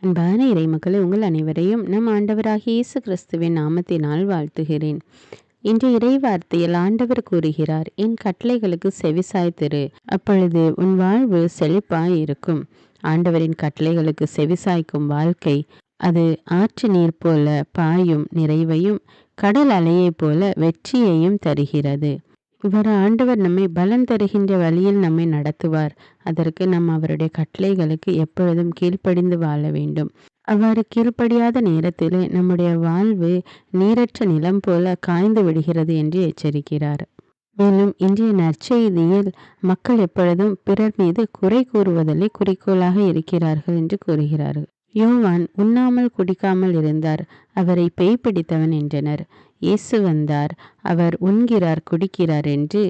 அன்பான இறைமக்களே, உங்கள் அனைவரையும் நம் ஆண்டவராகிய இயேசு கிறிஸ்துவின் நாமத்தினால் வாழ்த்துகிறேன். இன்று இறை வார்த்தையில் ஆண்டவர் கூறுகிறார், என் கட்டளைகளுக்கு செவிசாய்த்திரு, அப்பொழுது உன் வாழ்வு செழிப்பாய் இருக்கும். ஆண்டவரின் கட்டளைகளுக்கு செவிசாய்க்கும் வாழ்க்கை அது ஆற்று நீர் போல பாயும் நிறைவையும் கடல் அலையைப் போல வெற்றியையும் தருகிறது. ஆண்டவர் நம்மை பலன் தருகின்ற வழியில் நம்மை நடத்துவார். அதற்கு நாம் அவருடைய கட்டளைகளுக்கு எப்பொழுதும் கீழ்ப்படிந்து வாழ வேண்டும். அவ்வாறு கீழ்ப்படியாத நேரத்திலே நம்முடைய வாழ்வு நீரற்ற நிலம் போல காய்ந்து விடுகிறது என்று எச்சரிக்கிறார். மேலும் இன்றைய நற்செய்தியில் மக்கள் எப்பொழுதும் பிறர் மீது குறை கூறுவதிலே குறிக்கோளாக இருக்கிறார்கள் என்று கூறுகிறார்கள். யோவான் உண்ணாமல் குடிக்காமல் இருந்தார், அவரை பேய் பிடித்தவன் என்றனர். இயேசு வந்தார், அவர் உண்கிறார் குடிக்கிறார் என்று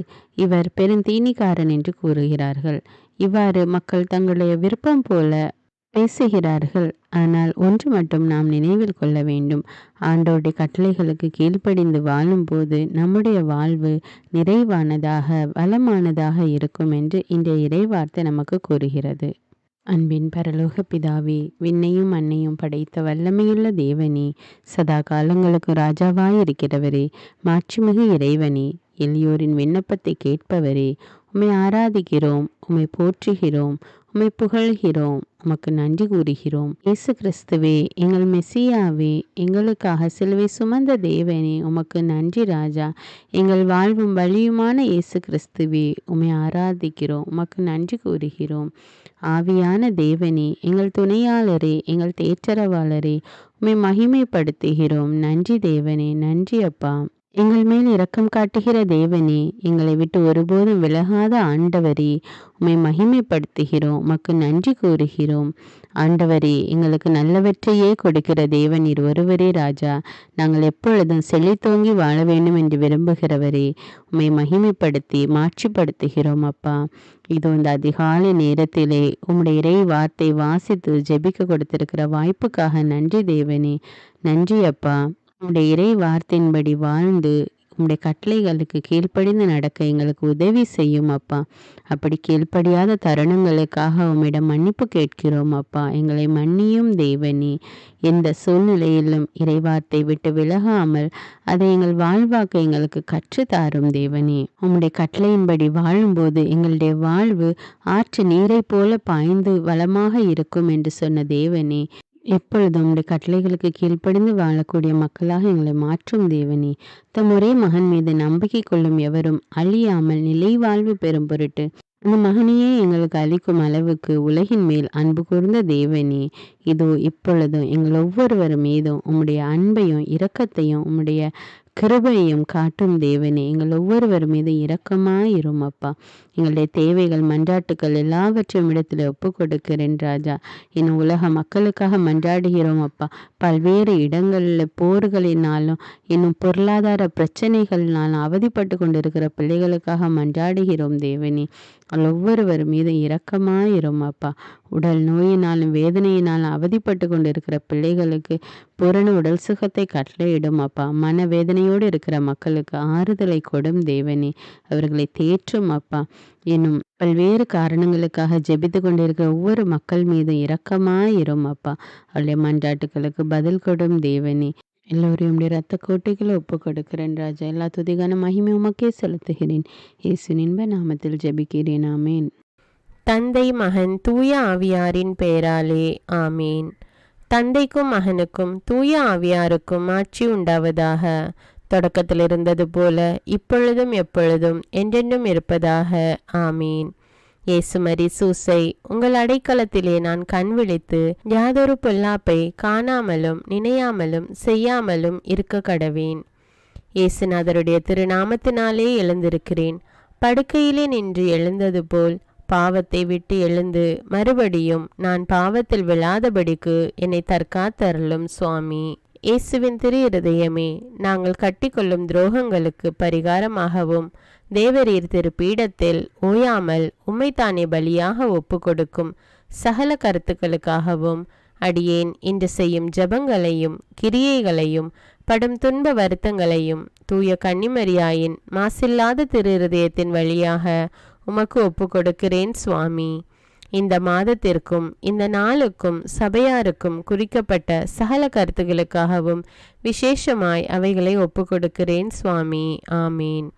இவர் பெருந்தீனிக்காரன் என்று கூறுகிறார்கள். இவ்வாறு மக்கள் தங்களுடைய விருப்பம் போல பேசுகிறார்கள். ஆனால் ஒன்று மட்டும் நாம் நினைவில் கொள்ள வேண்டும், ஆண்டவருடைய கட்டளைகளுக்கு கீழ்ப்படிந்து வாழும்போது நம்முடைய வாழ்வு நிறைவானதாக வளமானதாக இருக்கும் என்று இன்றைய இறைவார்த்தை நமக்கு கூறுகிறது. அன்பின் பரலோக பிதாவே, விண்ணையும் மண்ணையும் படைத்த வல்லமையுள்ள தேவனே, சதா காலங்களுக்கு ராஜாவாயிருக்கிறவரே, மாட்சிமிகு இறைவனே, எளியோரின் விண்ணப்பத்தை கேட்பவரே, உம்மை ஆராதிக்கிறோம், உம்மை போற்றுகிறோம், உம்மை புகழ்கிறோம், உமக்கு நன்றி கூறுகிறோம். இயேசு கிறிஸ்துவே, எங்கள் மெசியாவே, எங்களுக்காக சிலுவை சுமந்த தேவனே, உமக்கு நன்றி ராஜா. எங்கள் வாழ்வும் வழியுமான இயேசு கிறிஸ்துவே, உம்மை ஆராதிக்கிறோம், உமக்கு நன்றி கூறுகிறோம். ஆவியான தேவனே, எங்கள் துணையாளரே, எங்கள் தேற்றரவாளரே, உம்மை மகிமைப்படுத்துகிறோம். நன்றி தேவனே, நன்றி அப்பா. எங்கள் மேல் இரக்கம் காட்டுகிற தேவனே, எங்களை விட்டு ஒருபோதும் விலகாத ஆண்டவரே, உம்மை மகிமைப்படுத்துகிறோம், உமக்கு நன்றி கூறுகிறோம். ஆண்டவரே, எங்களுக்கு நல்லவற்றையே கொடுக்கிற தேவன் நீர் ஒருவரே ராஜா. நாங்கள் எப்பொழுதும் செழித்தோங்கி வாழ வேண்டும் என்று விரும்புகிறவரே, உம்மை மகிமைப்படுத்தி மாட்சிப்படுத்துகிறோம் அப்பா. இது இந்த அதிகாலை நேரத்திலே உம்முடைய இறை வார்த்தை வாசித்து ஜெபிக்க கொடுத்திருக்கிற வாய்ப்புக்காக நன்றி தேவனே, நன்றி அப்பா. உம்முடைய இறை வார்த்தையின்படி வாழ்ந்து உம்முடைய கட்டளைகளுக்கு கீழ்ப்படிந்து நடக்க எங்களுக்கு உதவி செய்யும் அப்பா. அப்படி கீழ்ப்படியாத தருணங்களுக்காக உம்மிடம் மன்னிப்பு கேட்கிறோம் அப்பா. எங்களை மன்னியும் தேவனே. எந்த சூழ்நிலையிலும் இறைவார்த்தை விட்டு விலகாமல் அதை எங்கள் வாழ்வாக்க எங்களுக்கு கற்றுத்தாரும் தேவனே. உம்முடைய கட்டளையின்படி வாழும்போது எங்களுடைய வாழ்வு ஆற்று நீரை போல பாய்ந்து வளமாக இருக்கும் என்று சொன்ன தேவனே, எப்பொழுதும் உம்முடைய கட்டளைகளுக்கு கீழ்ப்படிந்து வாழக்கூடிய மக்களாக எங்களை மாற்றும் தேவனே. தம் ஒரே மகன் மீது நம்பிக்கை கொள்ளும் எவரும் அழியாமல் நிலை வாழ்வு பெறும் பொருட்டு அந்த மகனையே எங்களுக்கு அளிக்கும் அளவுக்கு உலகின் மேல் அன்பு கூர்ந்த தேவனே, இதோ இப்பொழுதும் எங்கள் ஒவ்வொருவர் மீதும் உம்முடைய அன்பையும் இரக்கத்தையும் உம்முடைய கிருபையும் காட்டும் தேவனே. எங்கள் ஒவ்வொருவர் மீது இரக்கமாயிரும் அப்பா. எங்களுடைய தேவைகள் மன்றாட்டுக்கள் எல்லாவற்றையும் இடத்துல ஒப்பு கொடுக்கிறேன் ராஜா. இன்னும் உலக மக்களுக்காக மன்றாடுகிறோம் அப்பா. பல்வேறு இடங்களில் போர்களினாலும் இன்னும் பொருளாதார பிரச்சனைகள்னாலும் அவதிப்பட்டு கொண்டிருக்கிற பிள்ளைகளுக்காக மன்றாடுகிறோம் தேவனே. ஒவ்வொருவர் மீது இரக்கமாயிரும் அப்பா. உடல் நோயினாலும் வேதனையினாலும் அவதிப்பட்டு கொண்டிருக்கிற பிள்ளைகளுக்கு பூரண உடல் சுகத்தை கட்டளையிடும் அப்பா. மன வேதனையோடு இருக்கிற மக்களுக்கு ஆறுதலை கொடும் தேவனே. அவர்களை தேற்றும் அப்பா. இன்னும் பல்வேறு காரணங்களுக்காக ஜெபித்து கொண்டிருக்கிற ஒவ்வொரு மக்கள் மீதும் இரக்கமாயிரும் அப்பா. அவருடைய மன்றாட்டுகளுக்கு பதில் கொடும் தேவனே. எல்லோரையும் இரத்த கோட்டைகளை ஒப்பு கொடுக்கிறேன் ராஜா. எல்லா துதிகான மகிமை உமக்கே செலுத்துகிறேன். இயேசு இன்ப நாமத்தில் ஜெபிக்கிறேன். ஆமேன். தந்தை மகன் தூய ஆவியாரின் பெயராலே ஆமேன். தந்தைக்கும் மகனுக்கும் தூய ஆவியாருக்கும் ஆட்சி உண்டாவதாக. தொடக்கத்தில் இருந்தது போல இப்பொழுதும் எப்பொழுதும் என்றென்றும் இருப்பதாக ஆமீன். இயேசுமரி சூசை, உங்கள் அடைக்கலத்திலே நான் கண் விழித்து யாதொரு பொல்லாப்பை காணாமலும் நினையாமலும் செய்யாமலும் இருக்க கடவேன். இயேசுநாதருடைய திருநாமத்தினாலே எழுந்திருக்கிறேன். படுக்கையிலே நின்று எழுந்தது போல் பாவத்தை விட்டு எழுந்து மறுபடியும் நான் பாவத்தில் விழாதபடிக்கு என்னை தற்காத்தருளும் சுவாமி. இயேசுவின் திரு இருதயமே, நாங்கள் கட்டிக்கொள்ளும் துரோகங்களுக்கு பரிகாரமாகவும் தேவரீர் திரு பீடத்தில் ஓயாமல் உம்மைத்தானே பலியாக ஒப்பு கொடுக்கும் சகல கருத்துக்களுக்காகவும் அடியேன் இன்று செய்யும் ஜபங்களையும் கிரியைகளையும் படும் துன்ப வருத்தங்களையும் தூய கன்னிமரியாயின் மாசில்லாத திரு இருதயத்தின் வழியாக உமக்கு ஒப்பு கொடுக்கிறேன் சுவாமி. இந்த மாதத்திற்கும் இந்த நாளுக்கும் சபையாருக்கும் குறிக்கப்பட்ட சகல கருத்துகளுக்காகவும் விசேஷமாய் அவைகளை ஒப்பு கொடுக்கிறேன் சுவாமி. ஆமீன்.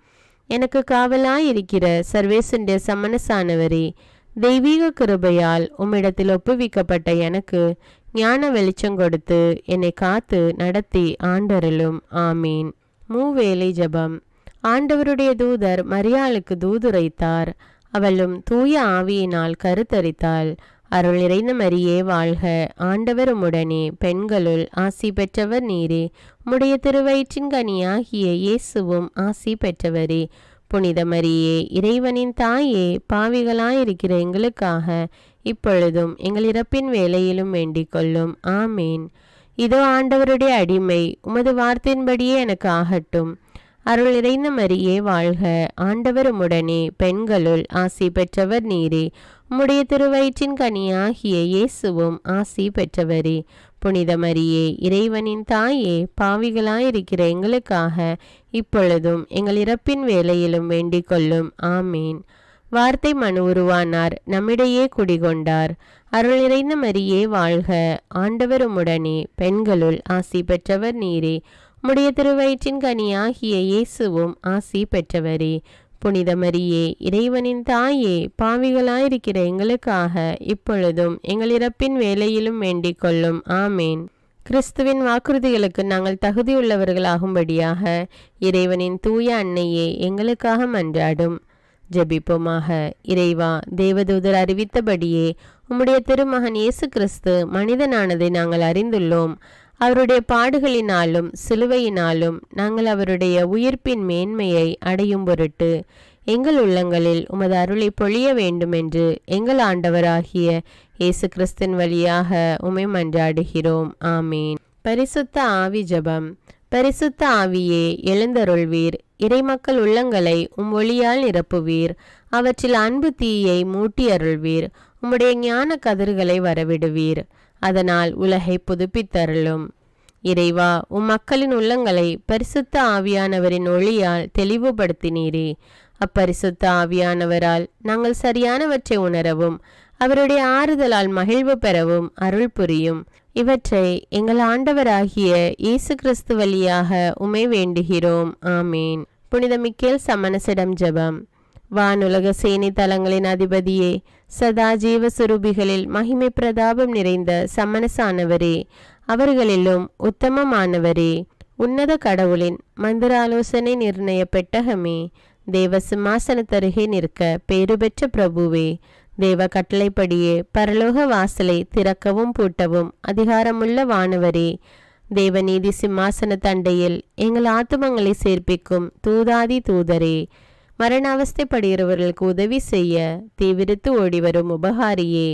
எனக்கு காவலாயிருக்கிற சர்வேசனுடைய சமனசானவரே, தெய்வீக கிருபையால் உம்மிடத்தில் ஒப்புவிக்கப்பட்ட எனக்கு ஞான வெளிச்சம் கொடுத்து என்னை காத்து நடத்தி ஆண்டருளும். ஆமீன். மூவேளை ஜெபம். ஆண்டவருடைய தூதர் மரியாளுக்கு தூதுரைத்தார். அவளும் தூய ஆவியினால் கருத்தரித்தாள். அருள் நிறைந்த மரியே வாழ்க, ஆண்டவர் உம்முடனே, பெண்களுள் ஆசி பெற்றவர் நீரே. உம்முடைய திருவயிற்றின் கனியாகிய இயேசுவும் ஆசி பெற்றவரே. புனித மரியே, இறைவனின் தாயே, பாவிகளாயிருக்கிற எங்களுக்காக இப்பொழுதும் எங்கள் இறப்பின் வேளையிலும் வேண்டிக் கொள்ளும். ஆமீன். இதோ ஆண்டவருடைய அடிமை, உமது வார்த்தையின்படியே எனக்கு ஆகட்டும். அருள் நிறைந்த மரியே வாழ்க, ஆண்டவர் உம்முடனே, பெண்களுள் ஆசி பெற்றவர் நீரே. உம்முடைய திருவயிற்றின் கனியாகிய இயேசுவும் ஆசி பெற்றவரே. புனித மரியே, இறைவனின் தாயே, பாவிகளாயிருக்கிற எங்களுக்காக இப்பொழுதும் எங்கள் இறப்பின் வேளையிலும் வேண்டிக் கொள்ளும். ஆமீன். வார்த்தை மனு உருவானார், நம்மிடையே குடிகொண்டார். அருள் நிறைந்த மரியே வாழ்க, ஆண்டவர் உம்முடனே, பெண்களுள் ஆசி பெற்றவர் நீரே. உம்முடைய திருவயிற்றின் கனியாகிய இயேசுவும் ஆசி பெற்றவரே. புனித மரியே, இறைவனின் தாயே, பாவிகளாயிருக்கிற எங்களுக்காக இப்பொழுதும் எங்கள் இறப்பின் வேளையிலும் வேண்டிக் கொள்ளும். ஆமேன். கிறிஸ்துவின் வாக்குறுதிகளுக்கு நாங்கள் தகுதியுள்ளவர்களாகும்படியாக இறைவனின் தூய அன்னையே எங்களுக்காக மன்றாடும். ஜெபிப்போமாக. இறைவா, தேவதூதர் அறிவித்தபடியே உம்முடைய திருமகன் இயேசு கிறிஸ்து மனிதனானதை நாங்கள் அறிந்துள்ளோம். அவருடைய பாடுகளினாலும் சிலுவையினாலும் நாங்கள் அவருடைய உயிர்ப்பின் மேன்மையை அடையும் பொருட்டு எங்கள் உள்ளங்களில் உமது அருளை பொழிய வேண்டுமென்று எங்கள் ஆண்டவராகிய இயேசு கிறிஸ்தின் வழியாக உம்மை மன்றாடுகிறோம். ஆமீன். பரிசுத்த ஆவி ஜெபம். பரிசுத்த ஆவியே, எழுந்தருள்வீர். இறைமக்கள் உள்ளங்களை ஒளியால் நிரப்புவீர். அவற்றில் அன்பு தீயை மூட்டி அருள்வீர். உம்முடைய ஞான கதிர்களை வரவிடுவீர். அதனால் உலகை புதுப்பித்தருளும். இறைவா, மக்களின் உள்ளங்களை பரிசுத்த ஆவியானவரின் ஒளியால் தெளிவுபடுத்தினீரே. அப்பரிசுத்த ஆவியானவரால் நாங்கள் சரியானவற்றை உணரவும் அவருடைய ஆறுதலால் மகிழ்வு பெறவும் அருள் புரியும். இவற்றை எங்கள் ஆண்டவராகிய இயேசு கிறிஸ்து வழியாக உம்மை வேண்டுகிறோம். ஆமீன். புனித மிக்கேல் சமணசிடம் ஜெபம். வானுலக சேனை தலங்களின் அதிபதியே, சதா ஜீவ சுரூபிகளில் மகிமை பிரதாபம் நிறைந்த சமணசானவரே, அவர்களிலும் உத்தமமானவரே, உன்னத கடவுளின் மந்திராலோசனை நிர்ணய பெட்டகமே, தேவ சிம்மாசனத்தருகே நிற்க பேறு பெற்ற பிரபுவே, தேவ கட்டளைப்படியே பரலோக வாசலை திறக்கவும் பூட்டவும் அதிகாரமுள்ள வானவரே, தேவநீதி சிம்மாசன தண்டையில் எங்கள் ஆத்துமங்களை சேர்ப்பிக்கும் தூதாதி தூதரே, மரண அவஸ்தைப்படுகிறவர்களுக்கு உதவி செய்ய தீவிரித்து ஓடிவரும் உபகாரியே,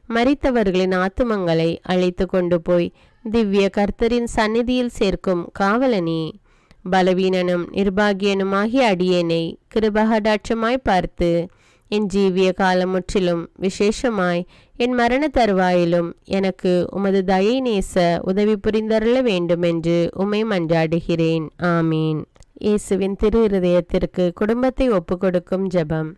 மரித்தவர்களின் ஆத்துமங்களை அழைத்து கொண்டு போய் திவ்ய கர்த்தரின் சந்நிதியில் சேர்க்கும் காவலனே, பலவீனனும் நிர்பாகியனுமாகிய அடியேனை கிருபகடாட்சமாய் பார்த்து என் ஜீவிய காலம் முற்றிலும் விசேஷமாய் என் மரண தருவாயிலும் எனக்கு உமது தயை நேச உதவி புரிந்தருள வேண்டுமென்று உம்மை மன்றாடுகிறேன். ஆமீன். இயேசுவின் திரு இருதயத்திற்கு குடும்பத்தை ஒப்புக்கொடுக்கும் ஜெபம்.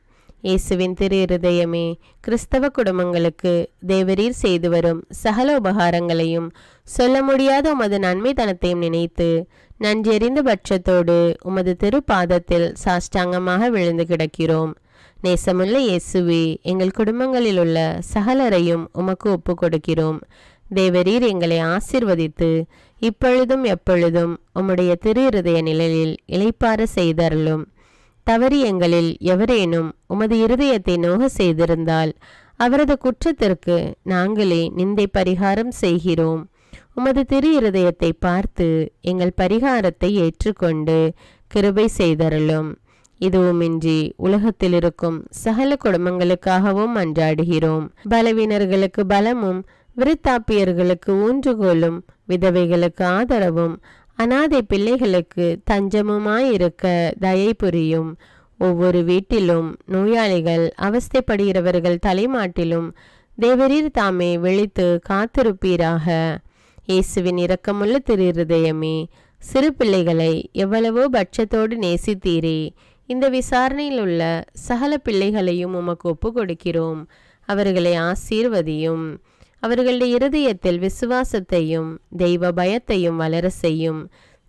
இயேசுவின் திரு இருதயமே, கிறிஸ்தவ குடும்பங்களுக்கு தேவரீர் செய்து வரும் சகல உபகாரங்களையும் சொல்ல முடியாத உமது நன்மைத்தனத்தையும் நினைத்து நன்றெறிந்த பட்சத்தோடு உமது திருப்பாதத்தில் சாஷ்டாங்கமாக விழுந்து கிடக்கிறோம். நேசமுள்ள இயேசுவே, எங்கள் குடும்பங்களில் உள்ள சகலரையும் உமக்கு ஒப்பு கொடுக்கிறோம். தேவரீர் எங்களை ஆசீர்வதித்து இப்பொழுதும் எப்பொழுதும் உம்முடைய திரு இருதய நிலையில் இளைப்பார செய்தருளும். தவறி எங்களில் எவரேனும் உமது இருதயத்தை நோக செய்திருந்தால் அவரது குற்றத்திற்கு நாங்களே நிந்தை பரிகாரம் செய்கிறோம். உமது திரு இருதயத்தை பார்த்து எங்கள் பரிகாரத்தை ஏற்றுக்கொண்டு கிருபை செய்தருளும். இதுவுமின்றி உலகத்தில் இருக்கும் சகல குடும்பங்களுக்காகவும் மன்றாடுகிறோம். பலவீனர்களுக்கு பலமும், விருத்தாப்பியர்களுக்கு ஊன்றுகோலும், விதவைகளுக்கு ஆதரவும், அநாதை பிள்ளைகளுக்கு தஞ்சமுமாயிருக்க தயை புரியும். ஒவ்வொரு வீட்டிலும் நோயாளிகள் அவஸ்தைப்படுகிறவர்கள் தலைமாட்டிலும் தேவரீர் தாமே விழித்து காத்திருப்பீராக. இயேசுவின் இரக்கமுள்ள திரு இருதயமே, சிறு பிள்ளைகளை எவ்வளவோ பட்சத்தோடு நேசித்தீரே. இந்த விசாரணையில் உள்ள சகல பிள்ளைகளையும் உமக்கு ஒப்பு கொடுக்கிறோம். அவர்களை ஆசீர்வதியும். அவர்களுடைய இருதயத்தில் விசுவாசத்தையும் தெய்வ பயத்தையும் வளர செய்யும்.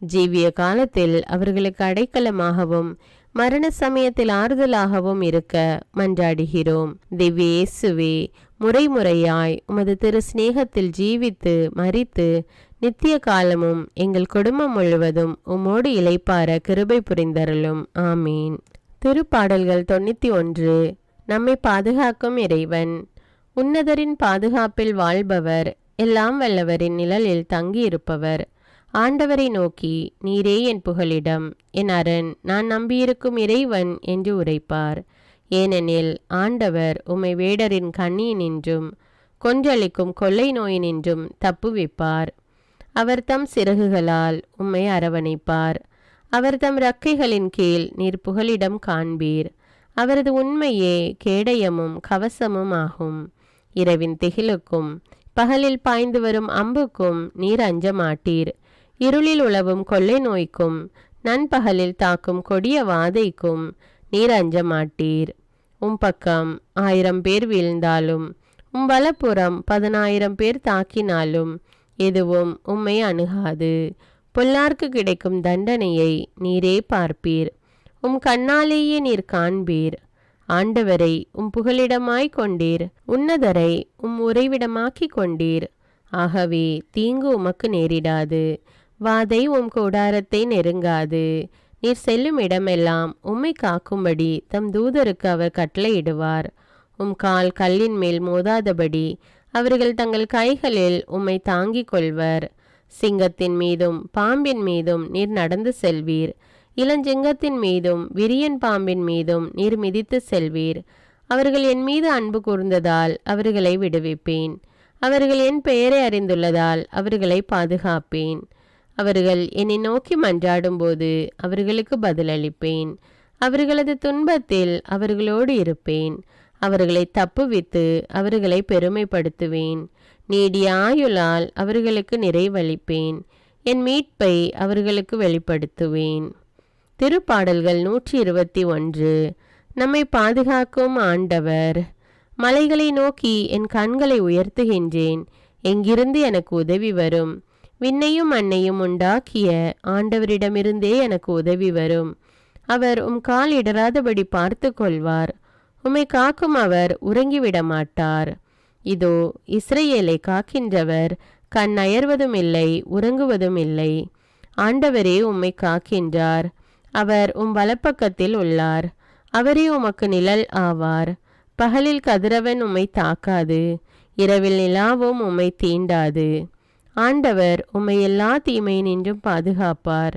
ஜீவிய காலத்தில் அவர்களுக்கு அடைக்கலமாகவும் மரண சமயத்தில் ஆறுதலாகவும் இருக்க மன்றாடுகிறோம். திவ்ய இயேசுவே, முறைமுறையாய் உமது திரு சிநேகத்தில் ஜீவித்து மரித்து நித்திய காலமும் எங்கள் குடும்பம் முழுவதும் உம்மோடு இளைப்பார கிருபை புரிந்தருளும். ஆமீன். திருப்பாடல்கள் 91. நம்மை பாதுகாக்கும் இறைவன். உன்னதரின் பாதுகாப்பில் வாழ்பவர், எல்லாம் வல்லவரின் நிழலில் தங்கியிருப்பவர். ஆண்டவரை நோக்கி, நீரே என் புகலிடம், என் அரண், நான் நம்பியிருக்கும் இறைவன் என்று உரைப்பார். ஏனெனில் ஆண்டவர் உம்மை வேடரின் கண்ணியினின்றும் கொன்றளிக்கும் கொள்ளை நோயினின்றும் தப்புவிப்பார். அவர் தம் சிறகுகளால் உம்மை அரவணைப்பார். அவர் தம் இறக்கைகளின் கீழ் நீர் புகலிடம் காண்பீர். அவரது உண்மையே கேடயமும் கவசமும் ஆகும். இரவின் திகிலுக்கும் பகலில் பாய்ந்து வரும் அம்புக்கும் நீர் அஞ்ச மாட்டீர். இருளில் உலவும் கொள்ளை நோய்க்கும் நண்பகலில் தாக்கும் கொடிய வாதைக்கும் நீர் அஞ்ச மாட்டீர். உம் பக்கம் 1000 பேர் வீழ்ந்தாலும் உம் வலப்புறம் 10,000 பேர் தாக்கினாலும் எதுவும் உம்மை அணுகாது. பொல்லார்க்கு கிடைக்கும் தண்டனையை நீரே பார்ப்பீர். உம் கண்ணாலேயே நீர் காண்பீர். ஆண்டவரை உம் புகலிடமாய் கொண்டீர். உன்னதரை உம் உறைவிடமாக்கி கொண்டீர். ஆகவே தீங்கு உமக்கு நேரிடாது. வாதை உம் கூடாரத்தை நெருங்காது. நீர் செல்லும் இடமெல்லாம் உம்மை காக்கும்படி தம் தூதருக்கு அவர் கட்டளையிடுவார். உம் கால் கல்லின் மேல் மோதாதபடி அவர்கள் தங்கள் கைகளில் உம்மை தாங்கிக் கொள்வர். சிங்கத்தின் மீதும் பாம்பின் மீதும் நீர் நடந்து செல்வீர். இளஞ்சிங்கத்தின் மீதும் விரியன் பாம்பின் மீதும் நீர் மிதித்து செல்வீர். அவர்கள் என் மீது அன்பு கூர்ந்ததால் அவர்களை விடுவிப்பேன். அவர்கள் என் பெயரை அறிந்துள்ளதால் அவர்களை பாதுகாப்பேன். அவர்கள் என்னை நோக்கி மன்றாடும்போது அவர்களுக்கு பதிலளிப்பேன். அவர்களது துன்பத்தில் அவர்களோடு இருப்பேன். அவர்களை தப்புவித்து அவர்களை பெருமைப்படுத்துவேன். நீடிய ஆயுளால் அவர்களுக்கு நிறைவளிப்பேன். என் மீட்பை அவர்களுக்கு வெளிப்படுத்துவேன். திருப்பாடல்கள் 121. நம்மை பாதுகாக்கும் ஆண்டவர். மலைகளை நோக்கி என் கண்களை உயர்த்துகின்றேன். எங்கிருந்து எனக்கு உதவி வரும்? விண்ணையும் மண்ணையும் உண்டாக்கிய ஆண்டவரிடமிருந்தே எனக்கு உதவி வரும். அவர் உம் கால் இடராதபடி பார்த்து கொள்வார். உம்மை காக்கும் அவர் உறங்கிவிட மாட்டார். இதோ இஸ்ரவேலை காக்கின்றவர் கண் அயர்வதும் இல்லை, உறங்குவதும் இல்லை. ஆண்டவரே உம்மை காக்கின்றார். அவர் உம் வலப்பக்கத்தில் உள்ளார். அவரே உமக்கு நிழல் ஆவார். பகலில் கதிரவன் உம்மை தாக்காது, இரவில் நிலாவும் உம்மை தீண்டாது. ஆண்டவர் உம்மை எல்லா தீமையினின்றும் பாதுகாப்பார்.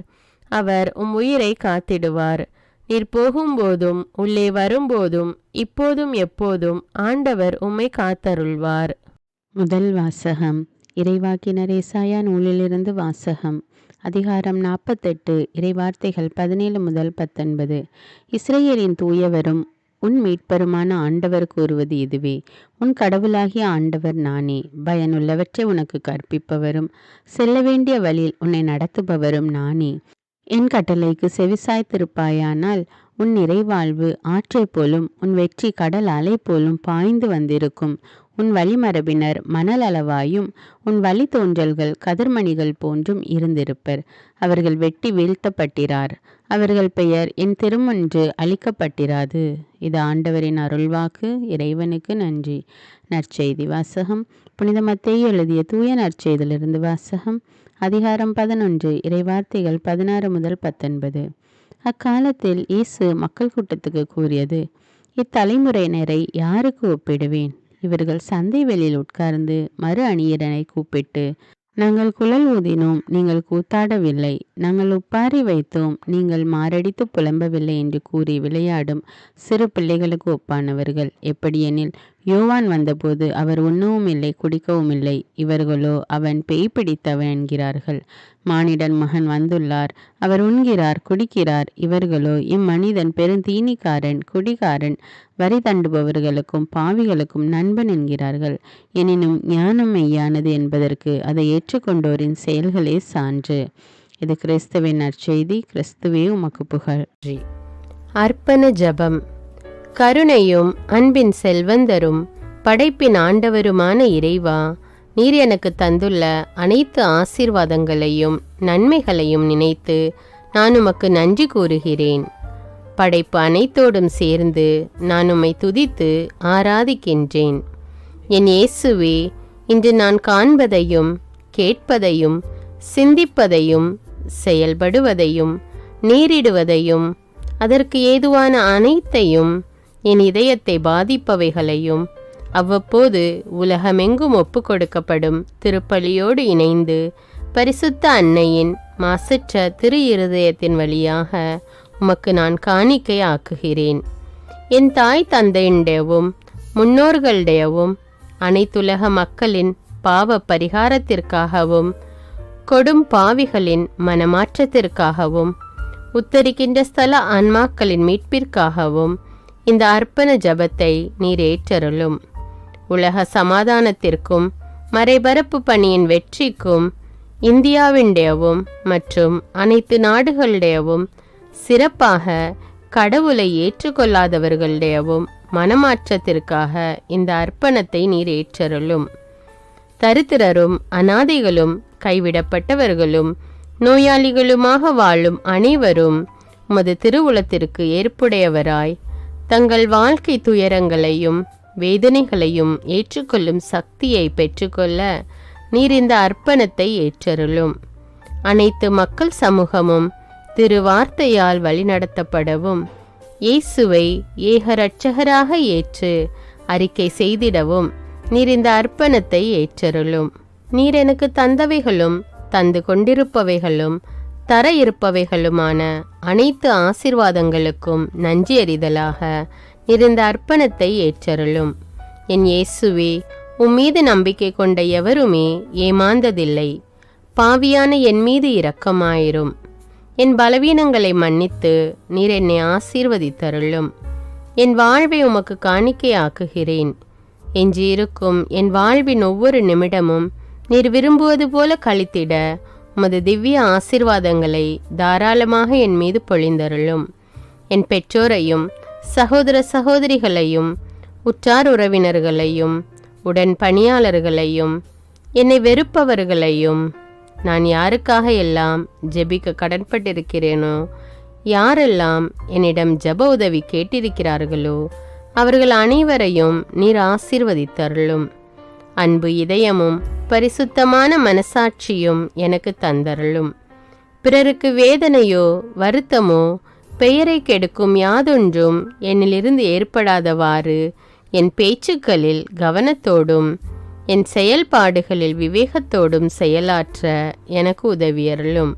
அவர் உம் உயிரை காத்திடுவார். நீர் போகும்போதும் உள்ளே வரும்போதும் இப்போதும் எப்போதும் ஆண்டவர் உம்மை காத்தருள்வார். முதல் வாசகம். இறைவாக்கினர் ஏசாயா நூலிலிருந்து வாசகம். அதிகாரம் 48. இறைவார்த்தைகள் 17 முதல் 19. இஸ்ரவேலின் தூயவரும் உன் மீட்பருமான ஆண்டவர் கூறுவது இதுவே: உன் கடவுளாகிய ஆண்டவர் நானே. பயனுள்ளவற்றை உனக்கு கற்பிப்பவரும் செல்ல வேண்டிய வழியில் உன்னை நடத்துபவரும் நானே. என் கட்டளைக்கு செவிசாய்த்திருப்பாயானால் உன் நிறைவாழ்வு ஆற்றைப் போலும் உன் வெற்றி கடல் அலை போலும் பாய்ந்து வந்திருக்கும். உன் வழிமரபினர் மணல் அளவாயும் உன் வழி தோன்றல்கள் கதிர்மணிகள் போன்றும் இருந்திருப்பர். அவர்கள் வெட்டி வீழ்த்தப்பட்டிரார். அவர்கள் பெயர் என் திருமுன்று அழிக்கப்பட்டிராது. இது ஆண்டவரின் அருள்வாக்கு. இறைவனுக்கு நன்றி. நற்செய்தி வாசகம். புனித மத்தேயு எழுதிய தூய நற்செய்தியிலிருந்து வாசகம். அதிகாரம் 11. இறைவார்த்தைகள் 16 முதல் 19. அக்காலத்தில் இயேசு மக்கள் கூட்டத்துக்கு கூறியது: இத்தலைமுறையினரை யாருக்கு ஒப்பிடுவேன்? இவர்கள் சந்தை வெளியில் உட்கார்ந்து மறு அணியினரை கூப்பிட்டு, நாங்கள் குழல் ஊதினோம், நீங்கள் கூத்தாடவில்லை, நாங்கள் உப்பாரி வைத்தோம், நீங்கள் மாரடித்து புலம்பவில்லை என்று கூறி விளையாடும் சிறு பிள்ளைகளுக்கு ஒப்பானவர்கள். எப்படியெனில், யோவான் வந்தபோது அவர் உண்ணவும் இல்லை, குடிக்கவும் இல்லை. இவர்களோ அவன் பேய் பிடித்தவன் என்கிறார்கள். மானிடன் மகன் வந்துள்ளார், அவர் உண்கிறார், குடிக்கிறார். இவர்களோ இம்மனிதன் பெருந்தீனிக்காரன், குடிகாரன், வரி தண்டுபவர்களுக்கும் பாவிகளுக்கும் நண்பன் என்கிறார்கள். எனினும் ஞானம் மெய்யானது என்பதற்கு அதை ஏற்றுக்கொண்டோரின் செயல்களே சான்று. இது கிறிஸ்துவின் நற்செய்தி. கிறிஸ்துவே உமக்கு புகழ். அர்ப்பண ஜெபம். கருணையும் அன்பின் செல்வந்தரும் படைப்பின் ஆண்டவருமான இறைவா, நீர் எனக்கு தந்துள்ள அனைத்து ஆசீர்வாதங்களையும் நன்மைகளையும் நினைத்து நான் உமக்கு நன்றி கூறுகிறேன். படைப்பு அனைத்தோடும் சேர்ந்து நான் உம்மை துதித்து ஆராதிக்கின்றேன். என் இயேசுவே, இன்று நான் காண்பதையும் கேட்பதையும் சிந்திப்பதையும் செயல்படுவதையும் நேரிடுவதையும் அதற்கு ஏதுவான அனைத்தையும் என் இதயத்தை பாதிப்பவைகளையும் அவ்வப்போது உலகமெங்கும் ஒப்பு கொடுக்கப்படும் திருப்பலியோடு இணைந்து பரிசுத்த அன்னையின் மாசற்ற திரு இருதயத்தின் வழியாக உமக்கு நான் காணிக்கை ஆக்குகிறேன். என் தாய் தந்தையுடையவும் முன்னோர்களுடையவும் அனைத்துலக மக்களின் பாவ பரிகாரத்திற்காகவும் கொடும் பாவிகளின் மனமாற்றத்திற்காகவும் உத்தரிக்கின்ற ஸ்தல ஆன்மாக்களின் மீட்பிற்காகவும் இந்த அர்ப்பண ஜபத்தை நீர் ஏற்றருளும். உலக சமாதானத்திற்கும் மறைபரப்பு பணியின் வெற்றிக்கும் இந்தியாவினுடையவும் மற்றும் அனைத்து நாடுகளுடையவும் சிறப்பாக கடவுளை ஏற்றுக்கொள்ளாதவர்களுடையவும் மனமாற்றத்திற்காக இந்த அர்ப்பணத்தை நீர் ஏற்றருளும். தரித்திரரும் அனாதைகளும் கைவிடப்பட்டவர்களும் நோயாளிகளுமாக வாழும் அனைவரும் உமது திருவுளத்திற்கு ஏற்புடையவராய் தங்கள் வாழ்க்கை துயரங்களையும் வேதனைகளையும் ஏற்றுக்கொள்ளும் சக்தியை பெற்றுக்கொள்ள நீர் இந்த அர்ப்பணத்தை ஏற்றருளும். அனைத்து மக்கள் சமூகமும் திருவார்த்தையால் வழிநடத்தப்படவும் இயேசுவை ஏக இரட்சகராக ஏற்று அறிக்கை செய்திடவும் நீர் இந்த அர்ப்பணத்தை ஏற்றருளும். நீர் எனக்கு தந்தவைகளும் தந்து கொண்டிருப்பவைகளும் தர இருப்பவைகளுமான அனைத்து ஆசீர்வாதங்களுக்கும் நன்றி அறிதலாக நீர் இந்த அர்ப்பணத்தை ஏற்றருளும். என் இயேசுவே, உம்மீது நம்பிக்கை கொண்ட எவருமே ஏமாந்ததில்லை. பாவியான என் மீது இரக்கமாயிரும். என் பலவீனங்களை மன்னித்து நீர் என்னை ஆசீர்வதித்தருளும். என் வாழ்வை உமக்கு காணிக்கையாக்குகிறேன். எஞ்சியிருக்கும் என் வாழ்வின் ஒவ்வொரு நிமிடமும் நீர் விரும்புவது போல கழித்திட உமது திவ்ய ஆசீர்வாதங்களை தாராளமாக என் மீது பொழிந்தருளும். என் பெற்றோரையும் சகோதர சகோதரிகளையும் உற்றார் உறவினர்களையும் உடன் பணியாளர்களையும் என்னை வெறுப்பவர்களையும் நான் யாருக்காக எல்லாம் ஜெபிக்க கடன்பட்டிருக்கிறேனோ, யாரெல்லாம் என்னிடம் ஜெப உதவி கேட்டிருக்கிறார்களோ அவர்கள் அனைவரையும் நீர் ஆசீர்வதித்தருளும். அன்பு இதயமும் பரிசுத்தமான மனசாட்சியும் எனக்கு தந்தருளும். பிறருக்கு வேதனையோ வருத்தமோ பெயரை கெடுக்கும் யாதொன்றும் என்னிலிருந்து ஏற்படாதவாறு என் பேச்சுக்களில் கவனத்தோடும் என் செயல்பாடுகளில் விவேகத்தோடும் செயலாற்ற எனக்கு உதவியருளும்.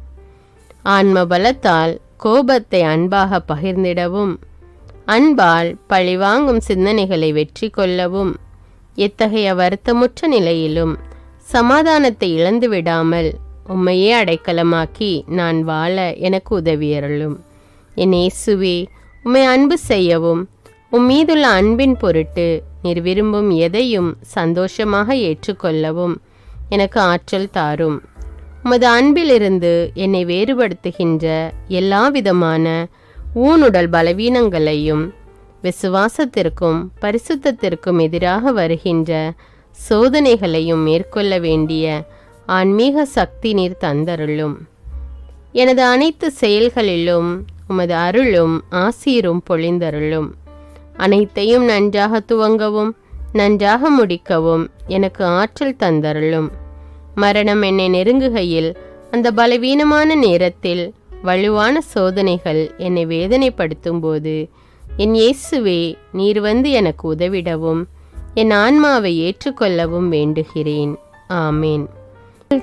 ஆன்ம பலத்தால் கோபத்தை அன்பாக பகிர்ந்திடவும் அன்பால் பழிவாங்கும் சிந்தனைகளை வெற்றி கொள்ளவும் எத்தகைய வருத்தமுற்ற நிலையிலும் சமாதானத்தை இழந்து விடாமல் உம்மையே அடைக்கலமாக்கி நான் வாழ எனக்கு உதவியருளும். என் இயேசுவே, உம்மை அன்பு செய்யவும் உம்மீதுள்ள அன்பின் பொருட்டு நீர் விரும்பும் எதையும் சந்தோஷமாக ஏற்றுக்கொள்ளவும் எனக்கு ஆற்றல் தாரும். உமது அன்பிலிருந்து என்னை வேறுபடுத்துகின்ற எல்லா விதமான ஊனுடல் பலவீனங்களையும் விசுவாசத்திற்கும் பரிசுத்தத்திற்கும் எதிராக வருகின்ற சோதனைகளையும் மேற்கொள்ள வேண்டிய ஆன்மீக சக்தி நீர் தந்தருளும். எனது அனைத்து செயல்களிலும் உமது அருளும் ஆசீரும் பொழிந்தருளும். அனைத்தையும் நன்றாக துவங்கவும் நன்றாக முடிக்கவும் எனக்கு ஆற்றல் தந்தருளும். மரணம் என்னை நெருங்குகையில் அந்த பலவீனமான நேரத்தில் வலுவான சோதனைகள் என்னை வேதனைப்படுத்தும் போது என் இயேசுவே, நீர் வந்து எனக்கு உதவிடவும் என் ஆன்மாவை ஏற்றுக்கொள்ளவும் வேண்டுகிறேன். ஆமேன்.